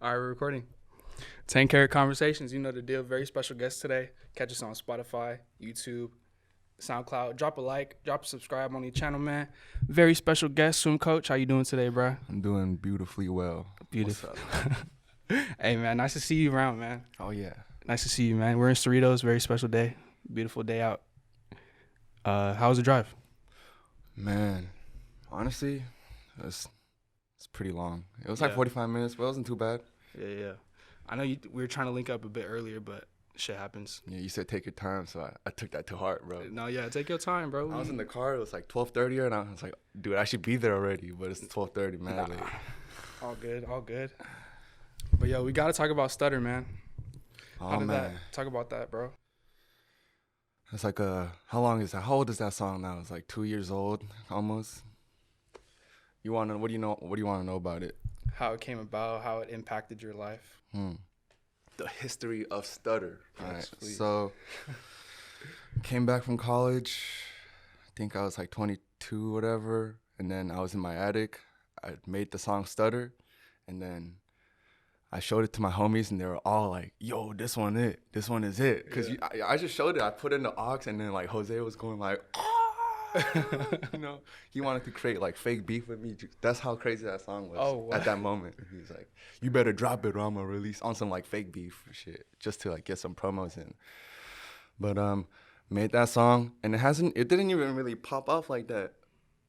All right, we're recording. 10 Karat Conversations. You know the deal. Very special guest today. Catch us on Spotify, YouTube, SoundCloud. Drop a like, drop a subscribe on the channel, man. Very special guest, Swimcoach. How you doing today, bro? I'm doing beautifully well. Beautiful. What's up? Hey, man. Nice to see you around, man. Oh, yeah. Nice to see you, man. We're in Cerritos. Very special day. Beautiful day out. How was the drive? Man, honestly, it's pretty long. It was like Yeah. 45 minutes, but it wasn't too bad. Yeah. I know we were trying to link up a bit earlier, but shit happens. Yeah, you said take your time, so I took that to heart, bro. No, yeah. Take your time, bro. I was in the car, it was like 12:30, and I was like, dude, I should be there already, but it's 12:30, man. Nah. Like, All good. But yo, we gotta talk about stutter, man. oh, man. Talk about that, bro. It's like how long is that? How old is that song now? It's like 2 years old, almost. What do you want to know about it? How it came about, how it impacted your life. The history of stutter. Yes, All right. please. So, came back from college. I think I was like 22, whatever. And then I was in my attic. I made the song Stutter. And then I showed it to my homies, and they were all like, yo, this one is it. Because I just showed it. I put in the aux, and then like Jose was going like, you know, he wanted to create like fake beef with me. That's how crazy that song was. Oh, wow. At that moment. He was like, you better drop it or I'm gonna release on some like fake beef shit just to like get some promos in. But made that song, and it didn't even really pop off like that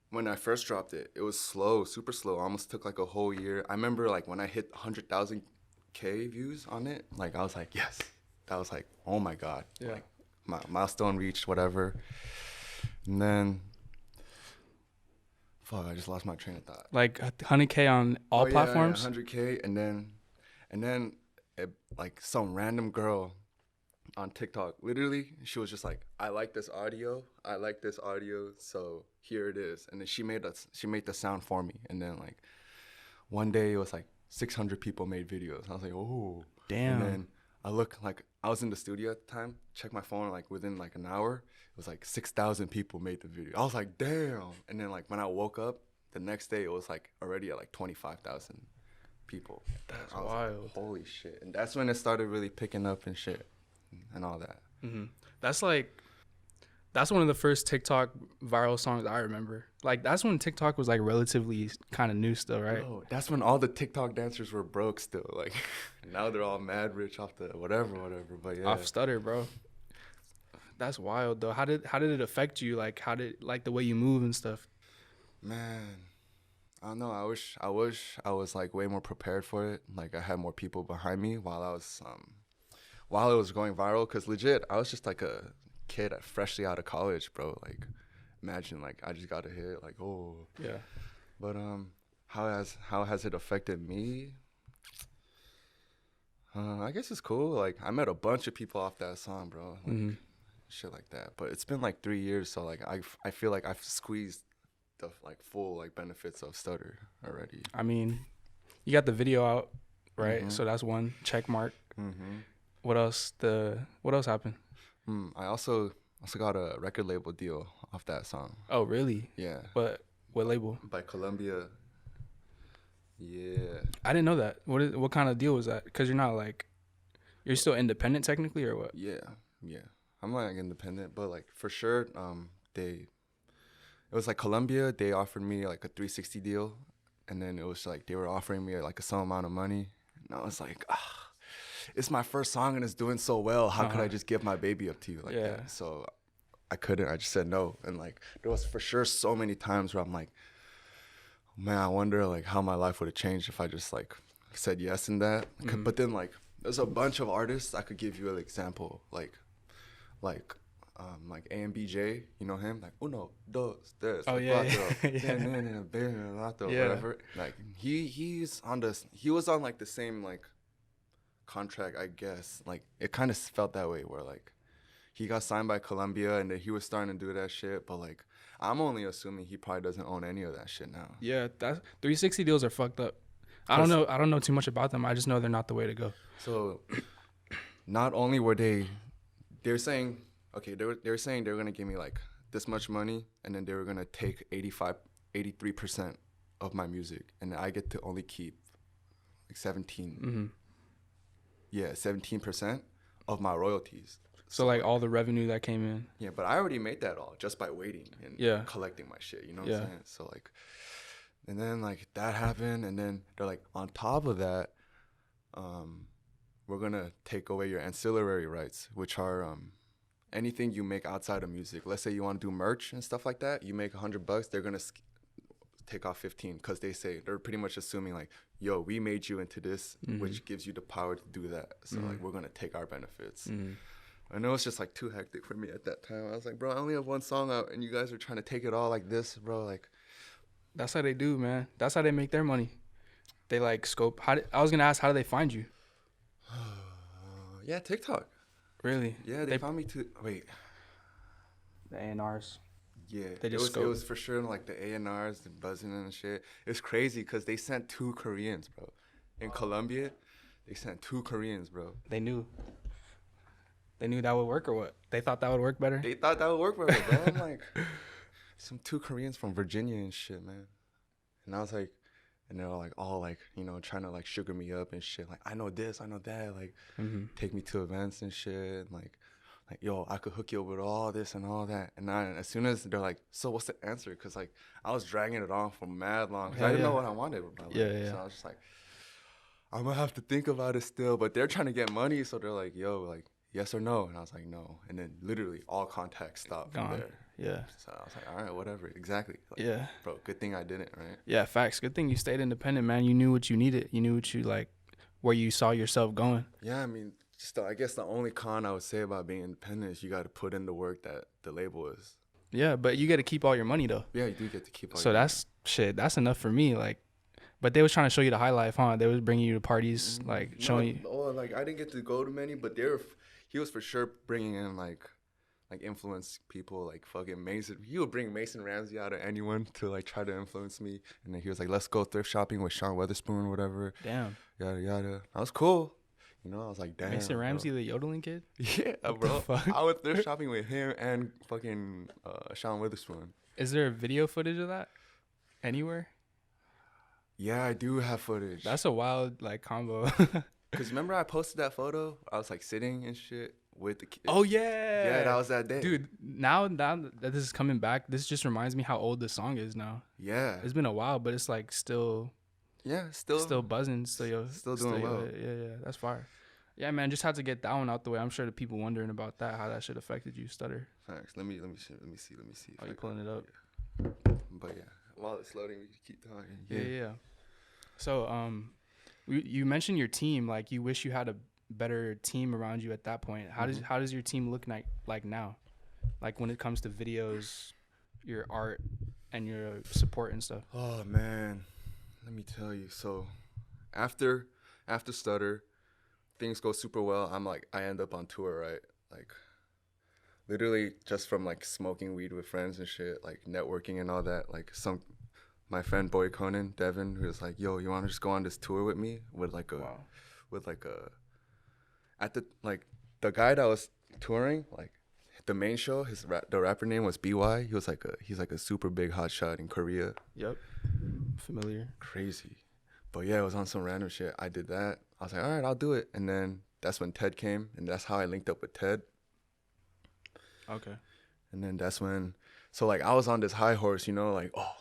when I first dropped it. It was slow, super slow. Almost took like a whole year. I remember like when I hit 100,000 K views on it, like I was like, yes. That was like, oh my God. Yeah. Like my milestone reached, whatever. And then, fuck, I just lost my train of thought. Like 100K on all platforms? Yeah, 100K, and then like some random girl on TikTok, literally, she was just like, I like this audio, so here it is. And then she made the sound for me. And then like one day it was like 600 people made videos. I was like, oh. Damn. And then I looked, like, I was in the studio at the time, checked my phone, like within like an hour, it was like 6,000 people made the video. I was like, damn. And then like when I woke up the next day, it was like already at like 25,000 people. That's I was wild. like, holy shit. And that's when it started really picking up and shit and all that. Mm-hmm. That's one of the first TikTok viral songs I remember. Like, that's when TikTok was like relatively kind of new still, right? Bro, that's when all the TikTok dancers were broke still. Like, now they're all mad rich off the whatever. But yeah. Off stutter, bro. That's wild though. How did it affect you? Like, how did like the way you move and stuff? Man, I don't know. I wish I was like way more prepared for it. Like I had more people behind me while it was going viral. Cause legit, I was just like a kid freshly out of college, bro. Like, imagine like I just got a hit. Like, oh. Yeah. But how has it affected me? I guess it's cool. Like I met a bunch of people off that song, bro. Like, shit like that. But it's been like 3 years, so like I feel like I've squeezed the like full like benefits of stutter already. I mean, you got the video out, right? So that's one check mark. What else? What else happened? I also got a record label deal off that song. Oh, really? Yeah. What label? By Columbia. Yeah. I didn't know that. What kind of deal was that? Because you're still independent technically, or what? Yeah. I'm like independent, but like for sure, it was like Columbia. They offered me like a 360 deal, and then it was like they were offering me like some amount of money, and I was like, it's my first song and it's doing so well. How could I just give my baby up to you like that? So I couldn't. I just said no, and like there was for sure so many times where I'm like, man, I wonder like how my life would have changed if I just like said yes in that. But then like there's a bunch of artists I could give you an example, like AMBJ, you know him, like uno, dos, tres, Oh, yeah. cuatro, whatever. Like he was on like the same like contract, I guess. Like it kind of felt that way, where like he got signed by Columbia and then he was starting to do that shit, but like I'm only assuming he probably doesn't own any of that shit now. Yeah, that 360 deals are fucked up. I don't know too much about them. I just know they're not the way to go. So not only were they're saying, okay, they were saying they were gonna give me like this much money, and then they were gonna take 83% of my music, and I get to only keep like 17. Mm-hmm. Yeah, 17% of my royalties. So like all the revenue that came in. Yeah, but I already made that all just by waiting and collecting my shit. You know what I'm saying? So like, and then like that happened, and then they're like, on top of that, we're gonna take away your ancillary rights, which are anything you make outside of music. Let's say you want to do merch and stuff like that. You make $100, they're gonna take off 15 because they're pretty much assuming like, yo, we made you into this, which gives you the power to do that. So like, we're gonna take our benefits. And it was just like too hectic for me at that time. I was like, bro, I only have one song out, and you guys are trying to take it all like this, bro. Like, that's how they do, man. That's how they make their money. They like scope. I was gonna ask, how do they find you? Yeah, TikTok. Really? Yeah, they found me too. Wait. The A&Rs. Yeah, they just it was for sure like the A&Rs, the buzzing and shit. It's crazy because they sent 2 Koreans, bro. In Colombia, they sent 2 Koreans, bro. They knew that would work, or what? They thought that would work better? They thought that would work better, bro. I'm like, some 2 Koreans from Virginia and shit, man. And I was like, and they were like all like, you know, trying to like sugar me up and shit. Like, I know this, I know that. Like, take me to events and shit. And like, yo, I could hook you up with all this and all that. And as soon as they're like, so what's the answer? Because like, I was dragging it on for mad long. Because I didn't know what I wanted. But, like, so I was just like, I'm going to have to think about it still. But they're trying to get money. So they're like, yo, like, yes or no? And I was like, no. And then literally all contact stopped from there. Yeah. So I was like, all right, whatever. Exactly. Like, bro, good thing I didn't, right? Yeah, facts. Good thing you stayed independent, man. You knew what you needed. You knew what you like, where you saw yourself going. Yeah, I mean, I guess the only con I would say about being independent is you got to put in the work that the label is. Yeah, but you get to keep all your money, though. Yeah, you do get to keep all your money. So that's enough for me. Like, but they was trying to show you the high life, huh? They was bringing you to parties, like showing you. Oh, like I didn't get to go to many, but he was for sure bringing in like influence people, like fucking Mason. He would bring Mason Ramsey out of anyone to like try to influence me. And then he was like, let's go thrift shopping with Sean Weatherspoon or whatever. Damn. Yada, yada. That was cool. You know, I was like, damn. Mason Ramsey, the yodeling kid? Yeah, bro. I went thrift shopping with him and fucking Sean Weatherspoon. Is there video footage of that anywhere? Yeah, I do have footage. That's a wild, like, combo. Because remember I posted that photo? I was, like, sitting and shit with the kid. Oh, yeah. Yeah, that was that day. Dude, now that this is coming back, this just reminds me how old the song is now. Yeah. It's been a while, but it's, like, still... Yeah, still buzzing. Still doing well. Yeah, that's fire. Yeah, man, just had to get that one out the way. I'm sure the people wondering about that, how that shit affected you, Stutter. Thanks. Let me see. Oh, you pulling it up? Yeah. But yeah, while it's loading, we can keep talking. Yeah. So, you mentioned your team. Like, you wish you had a better team around you at that point. How does your team look like now? Like when it comes to videos, your art, and your support and stuff. Oh man, let me tell you. So, after Stutter, things go super well. I end up on tour, right? Like, literally just from like smoking weed with friends and shit, like networking and all that. Like my friend Boy Conan, Devin, who was like, yo, you want to just go on this tour with me? The guy that was touring, like the main show, the rapper name was BY. He's like a super big hotshot in Korea. Yep. Familiar. Crazy. But yeah, it was on some random shit. I did that. I was like, all right, I'll do it. And then that's when Ted came, and that's how I linked up with Ted. Okay. And then that's when, so like I was on this high horse, you know, like, oh,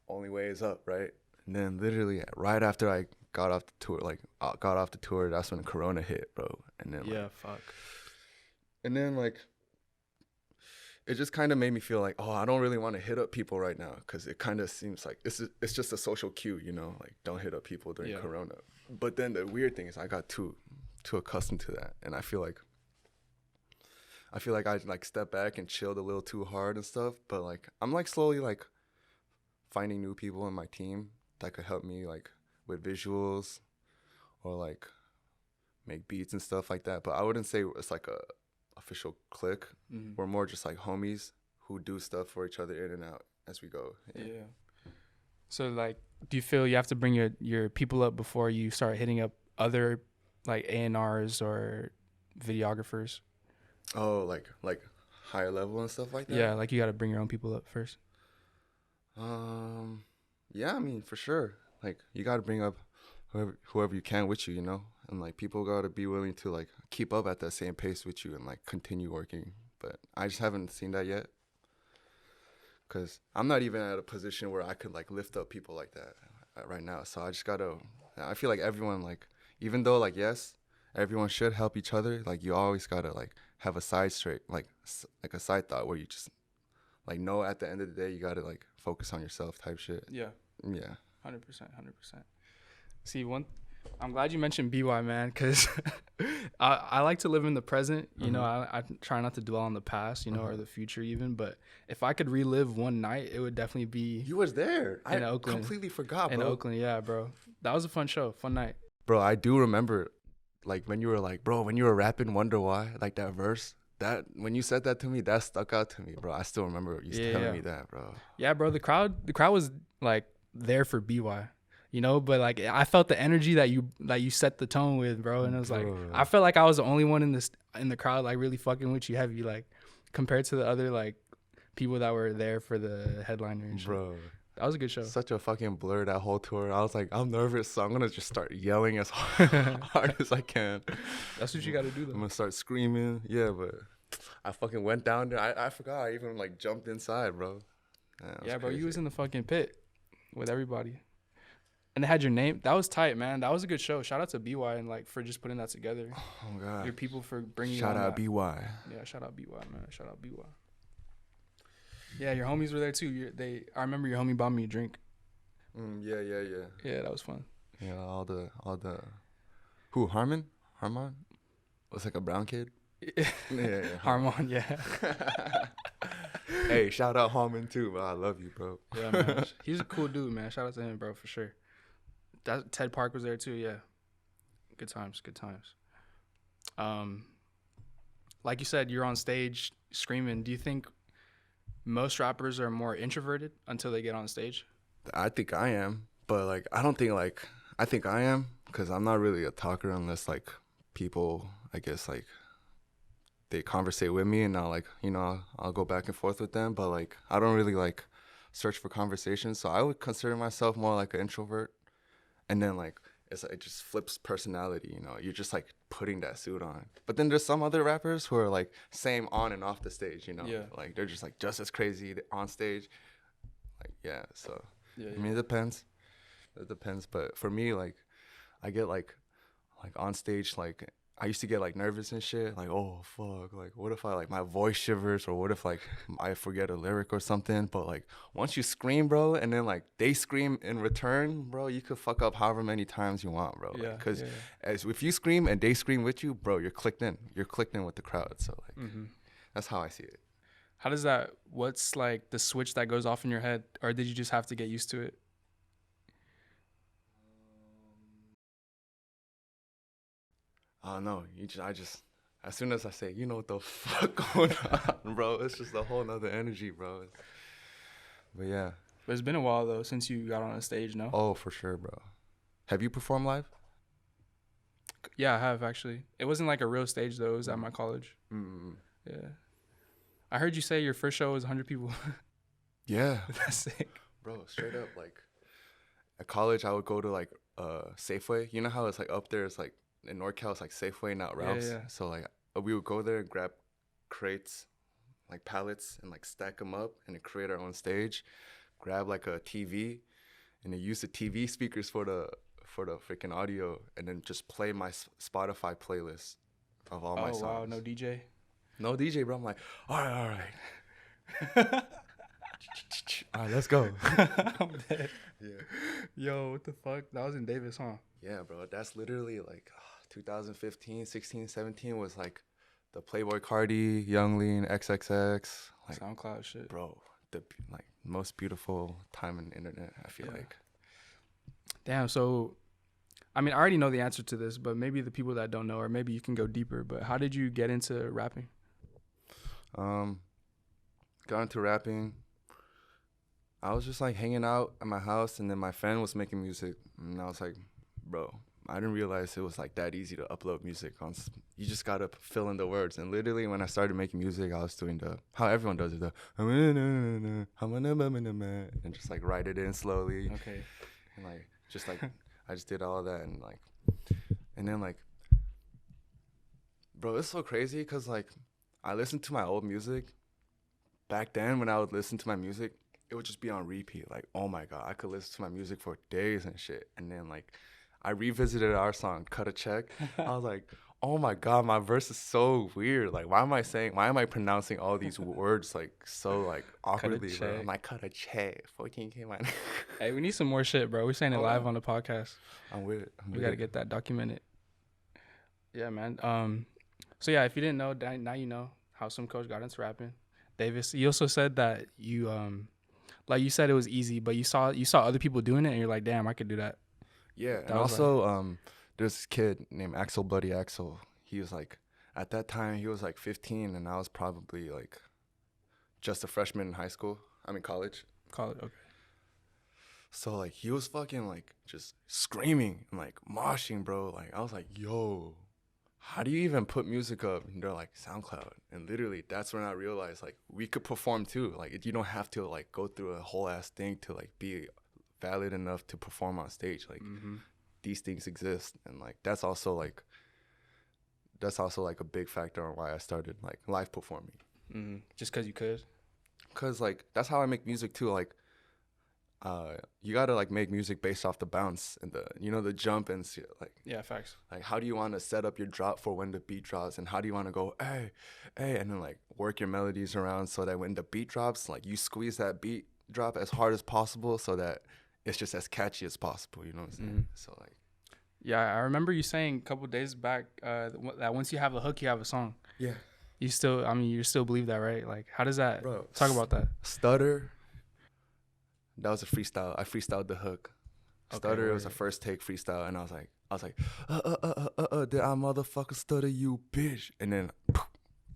only way is up, right? And then literally right after I got off the tour, that's when Corona hit, bro. And then fuck. And then like, it just kind of made me feel like, oh, I don't really want to hit up people right now, because it kind of seems like it's just a social cue, you know, like don't hit up people during Corona. But then the weird thing is I got too accustomed to that, and I feel like I like step back and chilled a little too hard and stuff. But like I'm like slowly like finding new people in my team that could help me like with visuals or like make beats and stuff like that. But I wouldn't say it's like a official clique. Mm-hmm. We're more just like homies who do stuff for each other in and out as we go. Yeah. So like, do you feel you have to bring your people up before you start hitting up other like A&Rs or videographers? Oh, like higher level and stuff like that? Yeah, like you got to bring your own people up first. Yeah, I mean, for sure. Like, you got to bring up whoever you can with you, you know. And like people gotta be willing to like keep up at that same pace with you and like continue working. But I just haven't seen that yet, cause I'm not even at a position where I could like lift up people like that right now. So I just gotta. I feel like everyone like, even though like yes, everyone should help each other. Like you always gotta like have a side straight like a side thought where you just like know at the end of the day you gotta like focus on yourself type shit. Yeah. Yeah. 100%. 100%. See, I'm glad you mentioned BY, man, because I like to live in the present. You know, I try not to dwell on the past, you know, or the future even. But if I could relive one night, it would definitely be You was there. in I Oakland. completely forgot, bro. In Oakland, yeah, bro. That was a fun show, fun night. Bro, I do remember, like, when you were like, bro, when you were rapping Wonder Why, like that verse, that, when you said that to me, that stuck out to me, bro. I still remember you telling me that, bro. Yeah, bro, the crowd was, like, there for BY, you know? But, like, I felt the energy that you set the tone with, bro. And it was, like, I felt like I was the only one in the crowd, like, really fucking with you heavy, like, compared to the other, like, people that were there for the headliner and shit. Bro. That was a good show. Such a fucking blur that whole tour. I was like, I'm nervous, so I'm gonna just start yelling as hard as I can. That's what you gotta do, though. I'm gonna start screaming. Yeah, but I fucking went down there. I forgot. I even like jumped inside, bro. Yeah, bro, you was in the fucking pit with everybody, and they had your name. That was tight, man. That was a good show. Shout out to BY and like for just putting that together. Oh god. Your people for bringing. Shout out BY. Yeah, shout out BY, man. Shout out BY. Yeah, your homies were there too. I remember your homie bought me a drink. Yeah. Yeah, that was fun. Yeah, all the. Who? Harmon? Was like a brown kid. Yeah. Harmon, yeah. Hey, shout out Harmon too, bro. I love you, bro. Yeah, man. He's a cool dude, man. Shout out to him, bro, for sure. Ted Park was there too. Yeah. Good times. Like you said, you're on stage screaming. Do you think most rappers are more introverted until they get on stage? I think I am, but like I don't think like I think I am because I'm not really a talker unless like people, I guess like they conversate with me and I'll like, you know, I'll go back and forth with them, but like I don't really like search for conversation. So I would consider myself more like an introvert. And then like it just flips personality, you know. You're just like putting that suit on. But then there's some other rappers who are like same on and off the stage, you know. Yeah. Like they're just like just as crazy on stage. Like yeah, so Yeah. I mean it depends. But for me, like I get like on stage, like I used to get like nervous and shit. Like, oh fuck, like what if I like my voice shivers or what if like I forget a lyric or something. But like once you scream, bro, and then like they scream in return, bro, you could fuck up however many times you want, bro. Yeah. Because as if you scream and they scream with you, bro, you're clicked in. You're clicked in with the crowd. So like that's how I see it. How does that? What's like the switch that goes off in your head, or did you just have to get used to it? Oh no, I just as soon as I say, you know what the fuck going on, bro, it's just a whole nother energy, bro. But yeah. But it's been a while though since you got on a stage, no? Oh, for sure, bro. Have you performed live? Yeah, I have actually. It wasn't like a real stage though. It was at my college. Yeah. I heard you say your first show was 100 people. Yeah. That's sick. Bro, straight up, like at college I would go to like Safeway. You know how it's like up there, it's like in NorCal, it's like Safeway, not Ralph's. Yeah. So like we would go there and grab crates, like pallets, and like stack them up and then create our own stage. Grab like a TV, and then use the TV speakers for the freaking audio, and then just play my Spotify playlist of all my songs. Oh wow, no DJ. No DJ, bro. I'm like, all right. All right, let's go. I'm dead. Yeah. Yo, what the fuck? That was in Davis, huh? Yeah, bro. That's literally like 2015, 16, 17 was like the Playboy Cardi, Young Lean, XXX. Like, SoundCloud shit. Bro, the like most beautiful time in the internet, I feel like. Damn, so, I mean, I already know the answer to this, but maybe the people that don't know, or maybe you can go deeper, but how did you get into rapping? Got into rapping. I was just like hanging out at my house, and then my friend was making music, and I was like, bro, I didn't realize it was like that easy to upload music on. You just gotta fill in the words. And literally, when I started making music, I was doing how everyone does it, and just like write it in slowly. Okay. And like just like I just did all of that and then like, bro, it's so crazy because like I listened to my old music back then. When I would listen to my music, it would just be on repeat. Like, oh my god, I could listen to my music for days and shit. And then like I revisited our song "Cut a Check." I was like, oh my god, my verse is so weird. Like, why am I pronouncing all these words like so like awkwardly, bro? I'm like, cut a check, 14K, man. Hey, we need some more shit, bro. We're saying it live on the podcast. I'm with it. We gotta get that documented. Yeah, man. So yeah, if you didn't know, now you know how Swimcoach got into rapping. Davis, you also said that you like you said it was easy, but you saw other people doing it, and you're like, damn, I could do that. Yeah, and also there's this kid named Axel, Buddy Axel. He was like, at that time he was like 15, and I was probably like just a freshman in college. College, okay. So like he was fucking like just screaming and like moshing, bro. Like I was like, yo, how do you even put music up? And they're like, SoundCloud. And literally that's when I realized like we could perform too. Like you don't have to like go through a whole ass thing to like be valid enough to perform on stage. Like these things exist, and like that's also like a big factor on why I started like live performing. Just because you could? Because like that's how I make music too. Like you gotta like make music based off the bounce and the jump and shit. Like, yeah, facts. Like how do you want to set up your drop for when the beat drops, and how do you want to go hey, and then like work your melodies around so that when the beat drops, like you squeeze that beat drop as hard as possible so that it's just as catchy as possible. You know what I'm saying? So like, yeah, I remember you saying a couple days back that once you have a hook, you have a song. Yeah. You still believe that, right? Like, how does that? Bro, talk about that. Stutter. That was a freestyle. I freestyled the hook. Stutter, it was a first take freestyle, and I was like, did I motherfucker stutter, you bitch? And then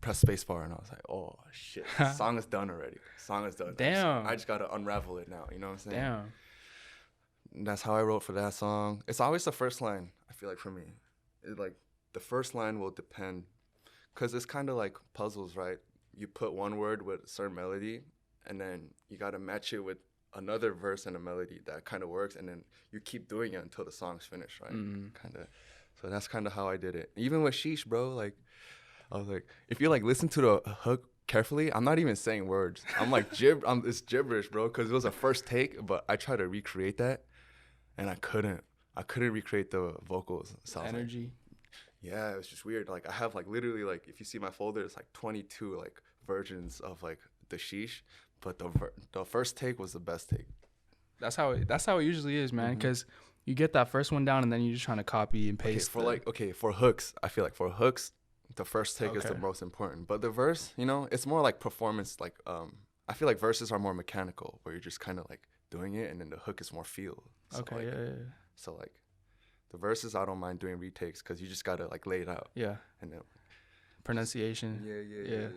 press spacebar, and I was like, oh shit, song is done already. Song is done. Damn. I just gotta unravel it now. You know what I'm saying? Damn. And that's how I wrote for that song. It's always the first line. I feel like for me, like the first line will depend, cause it's kind of like puzzles, right? You put one word with a certain melody, and then you gotta match it with another verse and a melody that kind of works, and then you keep doing it until the song's finished, right? Kind of. So that's kind of how I did it. Even with Sheesh, bro, like I was like, if you like listen to the hook carefully, I'm not even saying words. I'm like it's gibberish, bro, because it was a first take, but I tried to recreate that, and I couldn't recreate the vocals. So energy. Like, yeah, it was just weird. Like I have like literally like if you see my folder, it's like 22 like versions of like the Sheesh. But the first take was the best take. That's how it usually is, man. Because you get that first one down, and then you're just trying to copy and paste. For hooks, I feel like for hooks, the first take is the most important. But the verse, it's more like performance. Like I feel like verses are more mechanical, where you're just kind of like doing it, and then the hook is more feel. So So like the verses, I don't mind doing retakes because you just gotta like lay it out. Yeah. And then pronunciation. Yeah.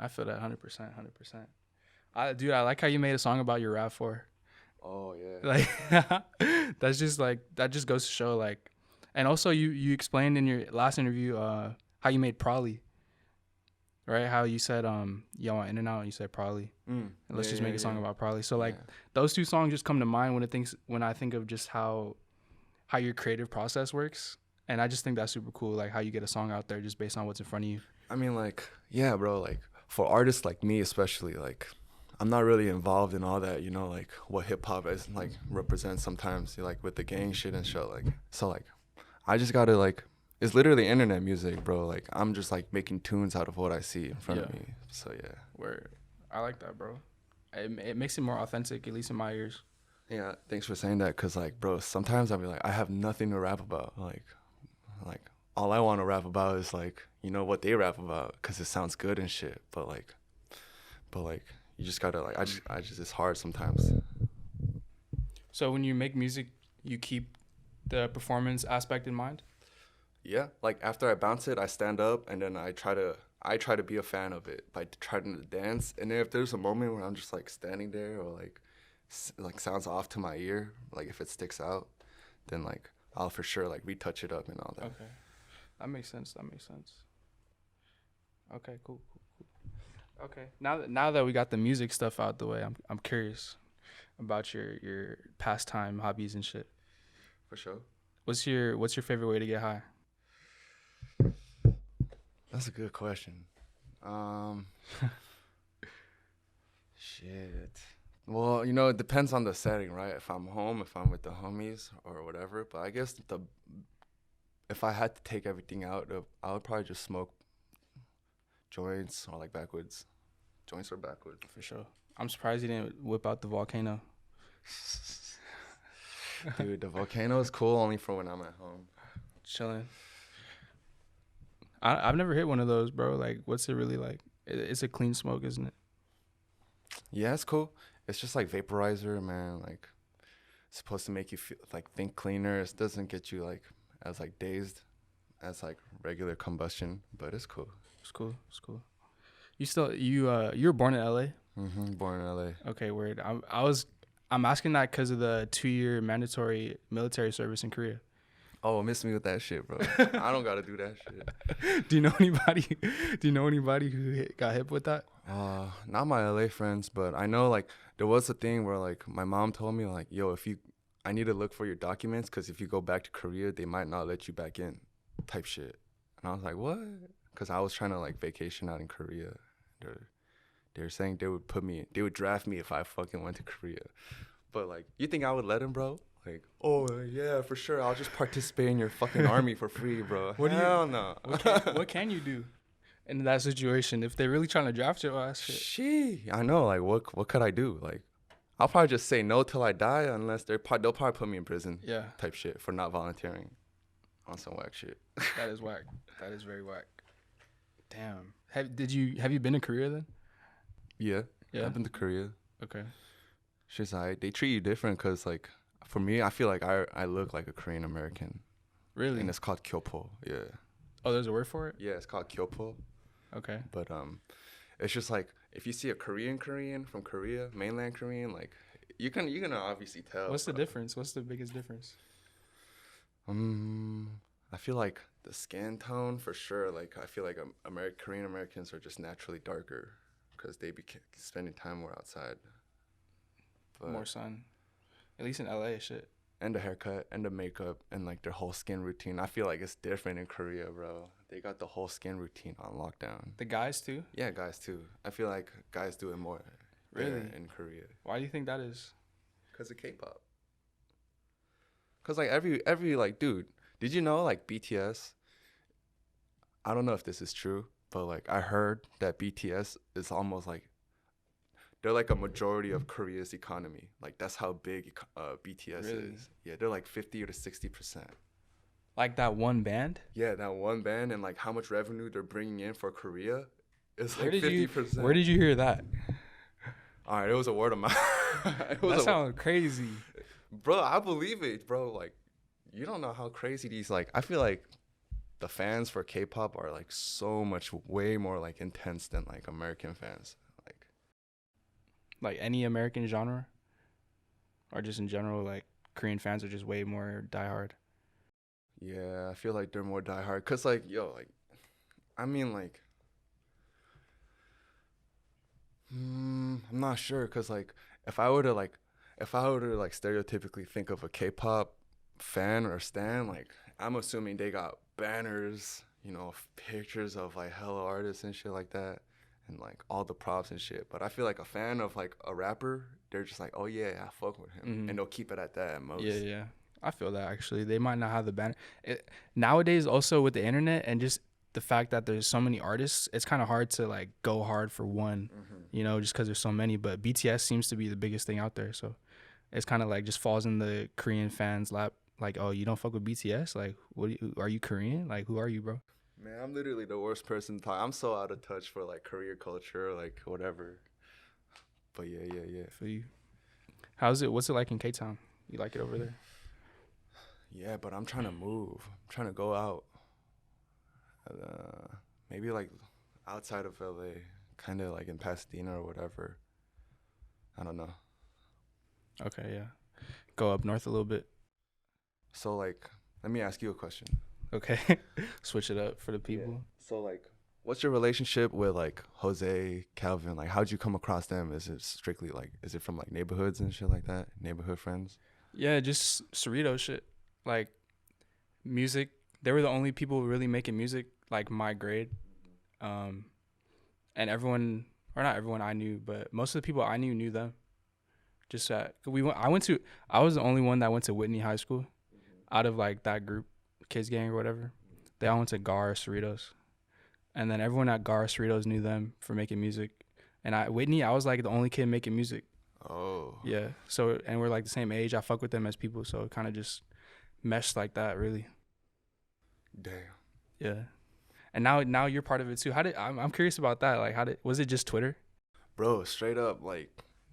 I feel that 100%. I like how you made a song about your RAV4. Oh yeah. Like that just goes to show like, and also you explained in your last interview how you made Probably, right? How you said you want In and Out, and you said Probably. And let's just make a song about Probably. So like those two songs just come to mind when I think of just how your creative process works, and I just think that's super cool. Like how you get a song out there just based on what's in front of you. I mean, like, yeah, bro. Like for artists like me, especially, like, I'm not really involved in all that, like what hip hop is like represents sometimes, like with the gang shit and shit. Like, so like, I just gotta like, it's literally internet music, bro. Like, I'm just like making tunes out of what I see in front of me. So yeah. I like that, bro. It makes it more authentic, at least in my ears. Yeah, thanks for saying that. Cause like, bro, sometimes I'll be like, I have nothing to rap about. Like all I want to rap about is like, what they rap about, cause it sounds good and shit. But like. You just gotta like, I just it's hard sometimes. So when you make music, you keep the performance aspect in mind? Yeah, like after I bounce it, I stand up and then I try to be a fan of it by trying to dance. And then if there's a moment where I'm just like standing there or like sounds off to my ear, like if it sticks out, then like I'll for sure like retouch it up and all that. Okay, that makes sense. Okay, cool. Okay, now that we got the music stuff out the way, I'm curious about your pastime hobbies and shit. For sure. What's your favorite way to get high? That's a good question. Shit. Well, it depends on the setting, right? If I'm home, if I'm with the homies or whatever. But I guess if I had to take everything out, I would probably just smoke joints or like backwoods. Joints or backwoods. For sure. I'm surprised you didn't whip out the volcano. Dude, the volcano is cool only for when I'm at home. Chilling. I've never hit one of those, bro. Like, what's it really like? It's a clean smoke, isn't it? Yeah, it's cool. It's just like vaporizer, man. Like, it's supposed to make you feel like think cleaner. It doesn't get you like as like dazed as like regular combustion, but it's cool. It's cool. It's cool. You were born in LA? Born in LA. Okay, weird. I'm asking that because of the 2-year mandatory military service in Korea. Oh, miss me with that shit, bro. I don't gotta do that shit. Do you know anybody? Do you know anybody who got hit with that? Not my LA friends, but I know like there was a thing where like my mom told me like, yo, I need to look for your documents because if you go back to Korea, they might not let you back in, type shit. And I was like, what? Because I was trying to like vacation out in Korea. They were saying they would draft me if I fucking went to Korea. But like, you think I would let him, bro? Like, oh yeah, for sure. I'll just participate in your fucking army for free, bro. Hell no. What can you do in that situation if they're really trying to draft your ass? Shit. I know. Like, what could I do? Like, I'll probably just say no till I die, unless they'll probably put me in prison. Yeah. Type shit for not volunteering on some whack shit. That is whack. That is very whack. Damn. Have you been to Korea then? Yeah. I've been to Korea. Okay. Shit's alright. They treat you different because like. For me, I feel like I look like a Korean American. Really? And it's called kyopo. Yeah. Oh, there's a word for it? Yeah, it's called kyopo. Okay. But it's just like if you see a Korean from Korea, mainland Korean, like you can obviously tell. What's the difference? What's the biggest difference? I feel like the skin tone for sure. Like I feel like Korean Americans are just naturally darker because they be spending time more outside. But more sun. At least in LA, shit. And the haircut and the makeup and like their whole skin routine. I feel like it's different in Korea, bro. They got the whole skin routine on lockdown. The guys too? Yeah, guys too. I feel like guys do it more. Really? In Korea. Why do you think that is? Because of K-pop. Because like every like, dude, did you know like BTS? I don't know if this is true, but like I heard that BTS is almost like they're like a majority of Korea's economy. Like that's how big BTS is. Yeah, they're like 50 to 60%. Like that one band? Yeah, that one band and like how much revenue they're bringing in for Korea is like 50%. Where did you hear that? All right, it was a word of mouth. That sounds crazy. Bro, I believe it, bro. Like you don't know how crazy these like I feel like the fans for K-pop are like so much way more like intense than like American fans. Like any American genre? Or just in general, like Korean fans are just way more diehard? Yeah, I feel like they're more diehard. Cause like, yo, like, I mean like, I'm not sure. Cause like, if I were to stereotypically think of a K-pop fan or stan, like, I'm assuming they got banners, pictures of like hella artists and shit like that. And like all the props and shit. But I feel like a fan of like a rapper, they're just like, oh yeah, I fuck with him. And they'll keep it at that at most. Yeah. I feel that actually. They might not have the banner. Nowadays also with the internet and just the fact that there's so many artists, it's kind of hard to like go hard for one, just because there's so many. But BTS seems to be the biggest thing out there. So it's kind of like just falls in the Korean fans' lap. Like, oh, you don't fuck with BTS? Like, are you Korean? Like, who are you, bro? Man, I'm literally the worst person to talk. I'm so out of touch for like Korea culture, like whatever. But yeah. For you, how's it? What's it like in K-Town? You like it over there? Yeah, but I'm trying to move. I'm trying to go out. Maybe like outside of LA, kind of like in Pasadena or whatever. I don't know. Okay, yeah. Go up north a little bit. So like, let me ask you a question. Okay. Switch it up for the people. Yeah. So like, what's your relationship with like Jose, Calvin? Like, how'd you come across them? Is it strictly like, is it from like neighborhoods and shit like that? Neighborhood friends? Yeah, just Cerritos shit. like music. They were the only people really making music like my grade. And everyone, or not everyone I knew, but most of the people I knew them. Just that I was the only one that went to Whitney High School out of like that group, kids gang or whatever. They all went to Gar Cerritos, and then everyone at Gar Cerritos knew them for making music. And Whitney, I was like the only kid making music. Oh. Yeah. So, and we're like the same age. I fuck with them as people, so it kind of just meshed like that, really. Damn. Yeah. And now you're part of it too. I'm curious about that. Like, was it just Twitter? Bro, straight up, like,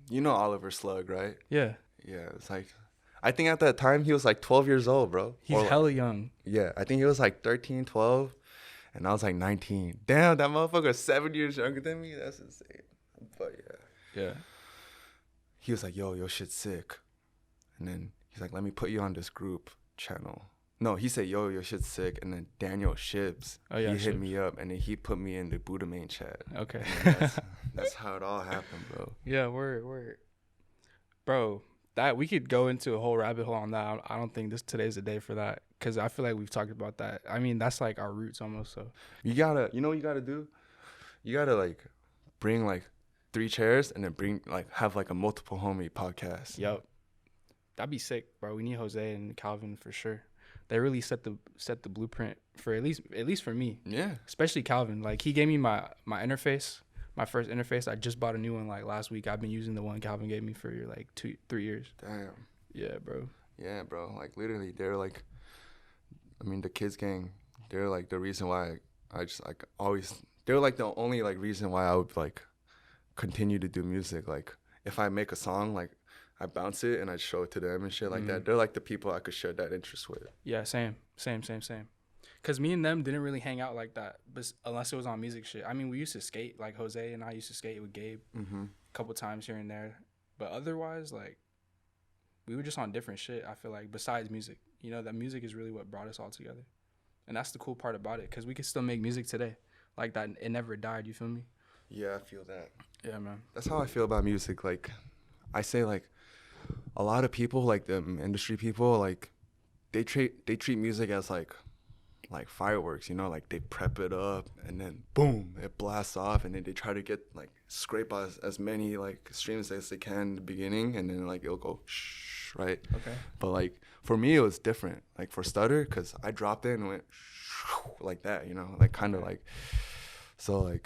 you know Oliver Slug, right? Yeah. Yeah, it's like, I think at that time he was like 12 years old, bro. He's hella young. Yeah, I think he was like 13, 12, and I was like 19. Damn, that motherfucker 7 years younger than me? That's insane. But yeah. Yeah. He was like, yo, your shit's sick. And then he's like, let me put you on this group channel. No, he said, yo, your shit's sick. And then Daniel Shibs, he hit me up, and then he put me in the Buddha main chat. Okay. That's how it all happened, bro. Yeah, word. Bro, that we could go into a whole rabbit hole on that. I don't think today's the day for that, because I feel like we've talked about that. I mean, that's like our roots almost. So you know what you gotta do? You gotta like bring like 3 chairs and then have like a multiple homie podcast. Yep. That'd be sick, bro. We need Jose and Calvin for sure. They really set the blueprint for at least for me. Yeah. Especially Calvin. Like, he gave me my interface, my first interface. I just bought a new one like last week. I've been using the one Calvin gave me for like 2-3 years. Damn. Yeah, bro. Yeah, bro. Like, literally, they're like, I mean, the kids gang, they're like the reason why I just like always, they're like the only like reason why I would like continue to do music. Like, if I make a song, like, I bounce it and I show it to them and shit like that. They're like the people I could share that interest with. Yeah, same. Cause me and them didn't really hang out like that, but unless it was on music shit. I mean, we used to skate. Like, Jose and I used to skate with Gabe a couple times here and there, but otherwise, like, we were just on different shit. I feel like, besides music, you know, that music is really what brought us all together, and that's the cool part about it. Cause we can still make music today, like that. It never died. You feel me? Yeah, I feel that. Yeah, man. That's how I feel about music. Like, I say, like, a lot of people, like the industry people, like they treat music as like fireworks, you know, like they prep it up and then boom, it blasts off, and then they try to get like scrape as many like streams as they can in the beginning, and then like it'll go shh, right? Okay. But like for me, it was different. Like for Stutter, because I dropped it and went like that, you know, like kind of like so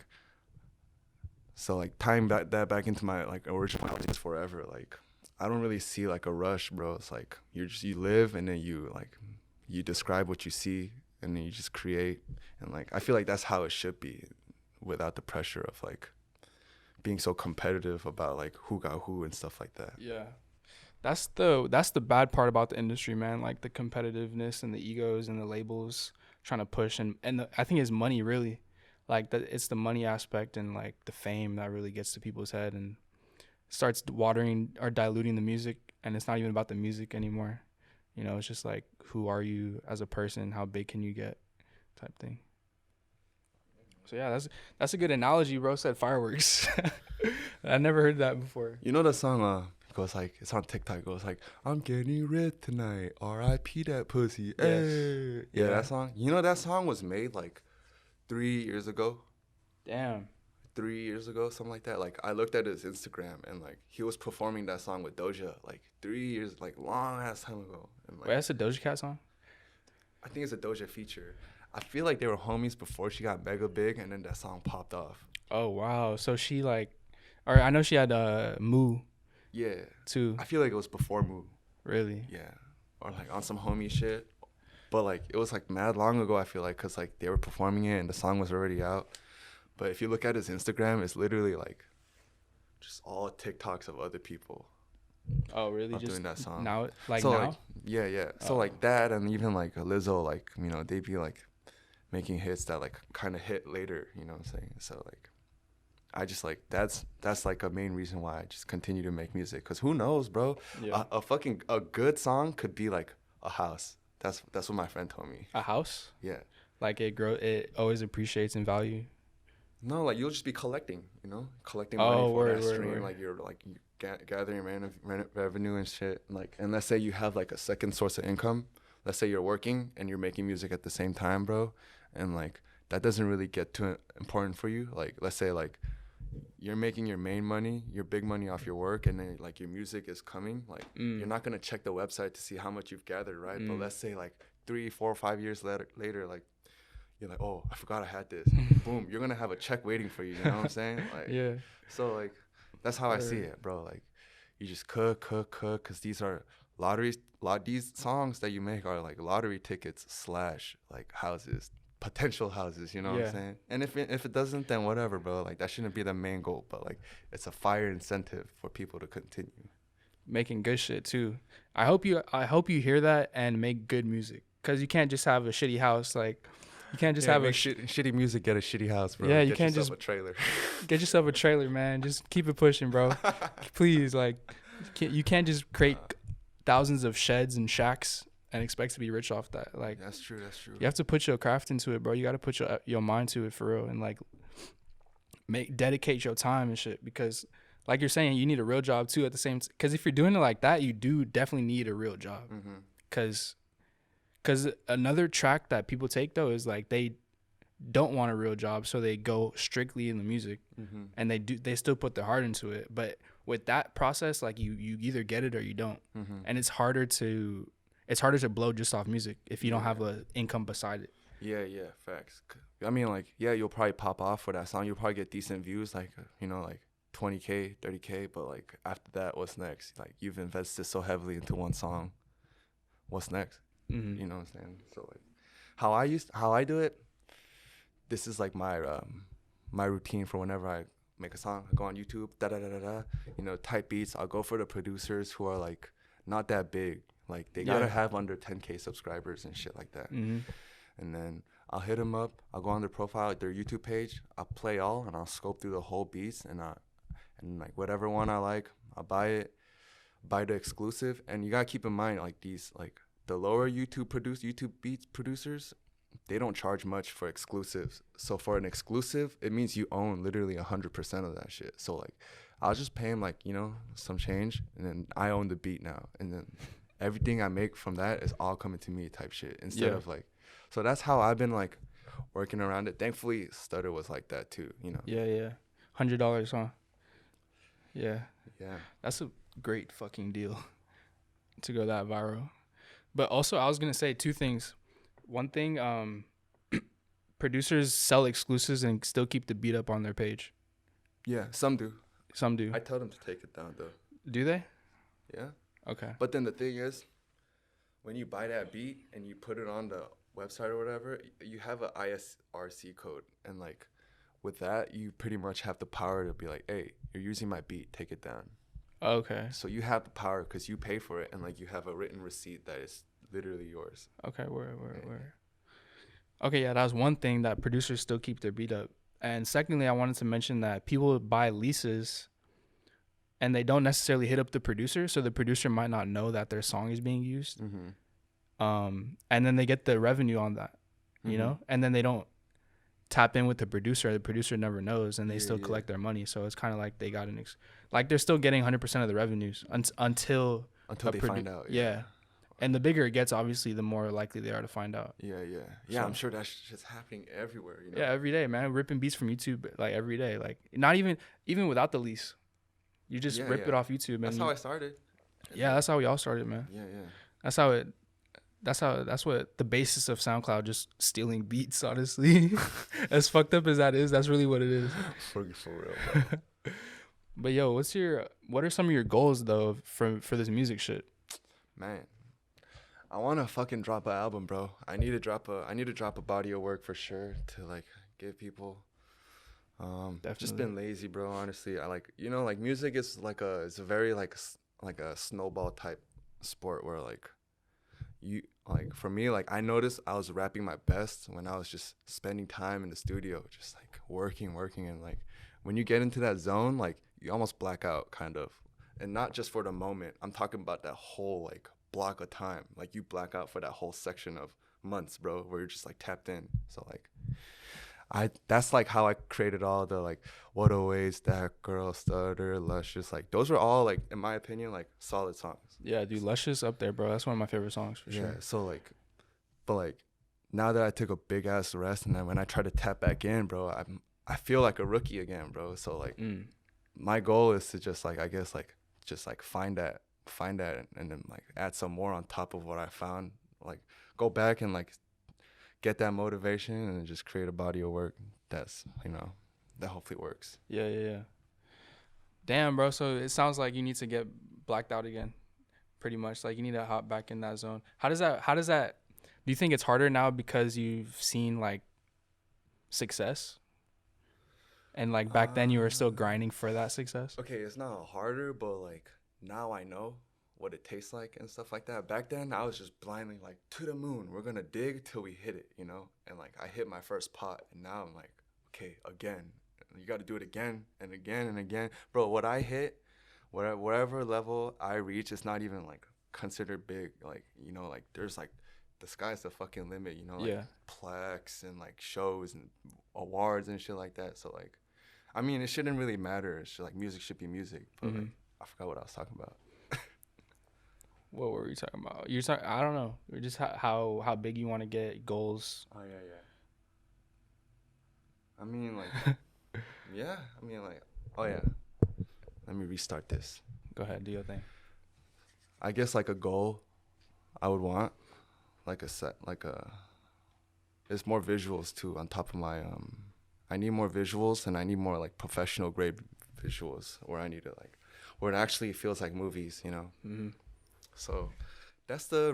tying that back into my like original ideas forever, like. I don't really see like a rush, bro. It's like you live, and then you describe what you see, and then you just create. And like I feel like that's how it should be, without the pressure of like being so competitive about like who got who and stuff like that. Yeah. That's the bad part about the industry, man. Like the competitiveness and the egos and the labels trying to push, and I think it's money, really. Like it's the money aspect and like the fame that really gets to people's head and starts watering or diluting the music, and it's not even about the music anymore. You know, it's just like, who are you as a person? How big can you get? Type thing. So yeah, that's a good analogy, bro. Said fireworks. I never heard that before. You know the song goes like, it's on TikTok, it goes like, I'm getting rid tonight, R.I.P. that pussy. Yes. Hey. Yeah, that song. You know that song was made like 3 years ago. Damn. 3 years ago, something like that. Like I looked at his Instagram, and like he was performing that song with Doja like 3 years, like long ass time ago. And, like, Wait, that's a Doja Cat song? I think it's a Doja feature. I feel like they were homies before she got mega big, and then that song popped off. Oh wow. So she like, or I know she had Moo. Yeah. Too. I feel like it was before Moo. Really? Yeah. Or like on some homie shit. But like it was like mad long ago, I feel like, because like they were performing it and the song was already out. But if you look at his Instagram, it's literally like just all TikToks of other people. Oh, really? Of just doing that song. Now, like so, now? Like, yeah. So like that, and even like Lizzo, like, you know, they'd be like making hits that like kind of hit later, you know what I'm saying? So like, I just like, that's like a main reason why I just continue to make music. Cause who knows, bro? Yeah. A good song could be like a house. That's what my friend told me. A house? Yeah. Like it always appreciates in value. No, like you'll just be collecting, you know, collecting Oh, money for word, that word, stream. word. Like you're gathering revenue and shit. Like, and let's say you have like a second source of income, let's say you're working and you're making music at the same time, bro, and like that doesn't really get too important for you. Like let's say like you're making your main money, your big money off your work, and then like your music is coming. Like you're not gonna check the website to see how much you've gathered, right? But let's say like 3, 4, 5 years later, like you're like, oh, I forgot I had this. Boom, you're gonna have a check waiting for you. You know what I'm saying? Like, Yeah. So like that's how I see it, bro. Like you just cook, because these are these songs that you make are like lottery tickets / like houses, potential houses. You know what I'm saying? And if it doesn't, then whatever, bro. Like that shouldn't be the main goal, but like it's a fire incentive for people to continue making good shit too. I hope you hear that and make good music, because you can't just have a shitty house. Like you can't just have a shitty music, get a shitty house, bro. Yeah, you can't just just a trailer. Get yourself a trailer, man. Just keep it pushing, bro. Please, like you can't just create thousands of sheds and shacks and expect to be rich off that. Like that's true. You have to put your craft into it, bro. You got to put your mind to it for real, and like dedicate your time and shit, because like you're saying, you need a real job too at the same because if you're doing it like that, you do definitely need a real job. Because another track that people take though is like they don't want a real job, so they go strictly in the music, and they still put their heart into it. But with that process, like you either get it or you don't, and it's harder to blow just off music if you don't have a income beside it. Yeah, facts. I mean, like, yeah, you'll probably pop off for that song. You'll probably get decent views, like, like 20K, 30K. But like after that, what's next? Like you've invested so heavily into one song. What's next? You know what I'm saying? So like, how I do it. This is like my routine for whenever I make a song. I go on YouTube, type beats. I'll go for the producers who are like not that big. Like they gotta have under 10K subscribers and shit like that. And then I'll hit them up. I'll go on their profile, their YouTube page. I'll play all, and I'll scope through the whole beats, and like whatever one I like, I'll buy it, buy the exclusive. And you gotta keep in mind, like these, like the lower YouTube beats producers, they don't charge much for exclusives. So for an exclusive, it means you own literally 100% of that shit. So like, I'll just pay him like some change, and then I own the beat now, and then everything I make from that is all coming to me type shit instead of like. So that's how I've been like working around it. Thankfully, Stutter was like that too, Yeah. $100, huh? Yeah. Yeah. That's a great fucking deal to go that viral. But also, I was gonna say two things. One thing, producers sell exclusives and still keep the beat up on their page. Yeah, some do. I tell them to take it down though. Do they? Yeah. Okay. But then the thing is, when you buy that beat and you put it on the website or whatever, you have a ISRC code, and like with that, you pretty much have the power to be like, hey, you're using my beat, take it down. Okay. So you have the power because you pay for it, and like you have a written receipt that is literally yours. Okay, where. Okay, yeah, that was one thing, that producers still keep their beat up. And secondly, I wanted to mention that people buy leases and they don't necessarily hit up the producer, so the producer might not know that their song is being used. And then they get the revenue on that, and then they don't tap in with the producer never knows, and they still collect their money. So it's kind of like they got like they're still getting 100% of the revenues until they find out. Yeah. And the bigger it gets, obviously, the more likely they are to find out. Yeah. So, I'm sure that's just happening everywhere. Yeah, every day, man. Ripping beats from YouTube, like every day. Like not even without the lease, you just rip it off YouTube. That's how I started. Yeah, that's how we all started, man. Yeah. That's what the basis of SoundCloud, just stealing beats, honestly. As fucked up as that is, that's really what it is. For real, bro. But yo, what are some of your goals though for this music shit? Man, I want to fucking drop an album, bro. I need to drop a body of work for sure to like give people. Just been lazy, bro. Honestly, I like music is it's a very like a snowball type sport where like for me, like I noticed I was rapping my best when I was just spending time in the studio, just like working, and like when you get into that zone, like you almost black out kind of, and not just for the moment. I'm talking about that whole like block of time. Like you black out for that whole section of months, bro, where you're just like tapped in. So like that's like how I created all the like What a Waste, That Girl, Stutter, Luscious. Like those are all like, in my opinion, like solid songs. Yeah, dude, Luscious up there, bro. That's one of my favorite songs for sure. Yeah, so like But like now that I took a big ass rest and then when I try to tap back in, bro, I feel like a rookie again, bro. So like my goal is to just like, I guess like just like find that and then like add some more on top of what I found. Like go back and like get that motivation and just create a body of work that's, you know, that hopefully works. Yeah. Damn, bro. So it sounds like you need to get blacked out again, pretty much. Like you need to hop back in that zone. How does that? Do you think it's harder now because you've seen like success, and like back then you were still grinding for that success? Okay, it's not harder, but like now I know what it tastes like and stuff like that. Back then I was just blindly like, to the moon, we're gonna dig till we hit it, you know? And like I hit my first pot and now I'm like, okay, again. You gotta do it again and again and again. Bro, what I hit, whatever level I reach, it's not even like considered big. Like, you know, like there's like the sky's the fucking limit, you know, like plaques and like shows and awards and shit like that. So like, I mean, it shouldn't really matter. It's just like music should be music. But like, I forgot what I was talking about. What were you talking about? You're talking. I don't know. Just how big you want to get, goals. Oh yeah. I mean like, yeah. I mean like, oh yeah. Let me restart this. Go ahead, do your thing. I guess like a goal, I would want, like it's more visuals too on top of my I need more visuals and I need more like professional grade visuals where I need to like where it actually feels like movies, you know. So that's the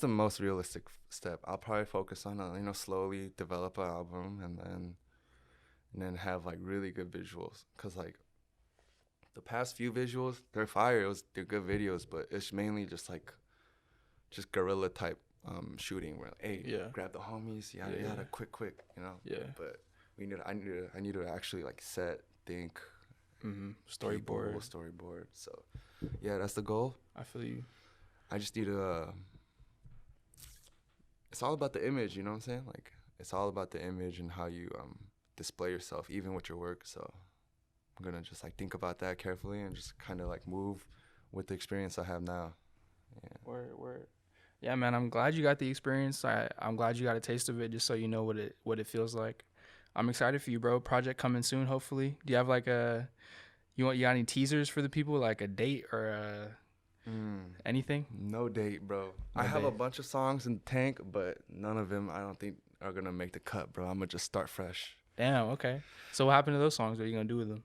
most realistic step. I'll probably focus on you know, slowly develop an album and then have like really good visuals, cause like the past few visuals, they're fire. They're good videos, but it's mainly just guerrilla type shooting where like, hey, grab the homies, yada, quick, you know. Yeah. But I need to actually like think, storyboard. So yeah, that's the goal. I feel you. I just need to. It's all about the image, you know what I'm saying? Like it's all about the image and how you display yourself, even with your work. So I'm gonna just like think about that carefully and just kind of like move with the experience I have now. Yeah. Word. Yeah, man. I'm glad you got the experience. I'm glad you got a taste of it, just so you know what it feels like. I'm excited for you, bro. Project coming soon, hopefully. Do you have like you got any teasers for the people, like a date or anything? No date, bro. I have a bunch of songs in the tank, but none of them I don't think are gonna make the cut, bro. I'm gonna just start fresh. Damn. Okay. So what happened to those songs? What are you gonna do with them?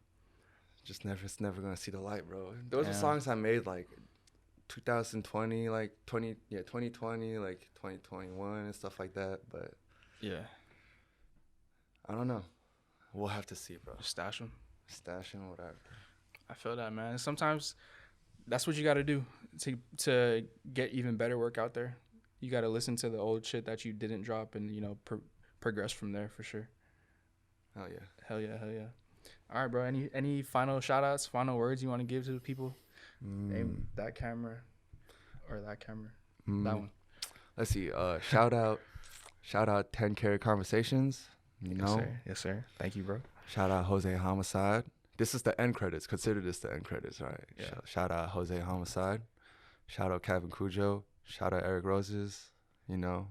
It's never gonna see the light, bro. Those are songs I made like 2020, like 2020, like 2021 and stuff like that. But yeah, I don't know. We'll have to see, bro. Stash them, whatever. I feel that, man. Sometimes that's what you got to do to get even better work out there. You got to listen to the old shit that you didn't drop and, you know, progress from there for sure. Hell yeah. All right, bro. Any final shout outs, final words you want to give to the people? Name that camera or that camera. That one. Let's see. Shout out 10 Karat Conversations. You know? Yes, sir. Thank you, bro. Shout out Jose Homicide. This is the end credits. Consider this the end credits, right? Yeah. Shout out Jose Homicide. Shout out Kevin Cujo. Shout out Eric Roses. You know,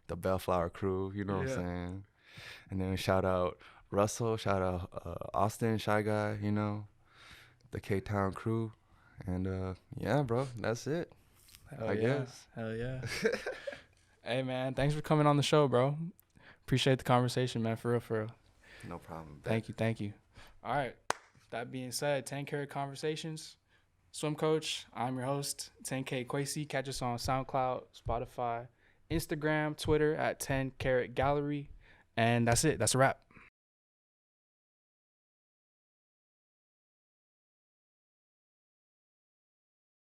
the Bellflower crew. You know what I'm saying? And then shout out Russell. Shout out Austin, Shy Guy. You know, the K-Town crew. And yeah, bro, that's it. I guess. Hell yeah. Hey, man, thanks for coming on the show, bro. Appreciate the conversation, man. For real. No problem. Thank you. All right. That being said, 10 Karat Conversations, Swimcoach. I'm your host, 10K Kwesi. Catch us on SoundCloud, Spotify, Instagram, Twitter at 10 Karat Gallery. And that's it. That's a wrap.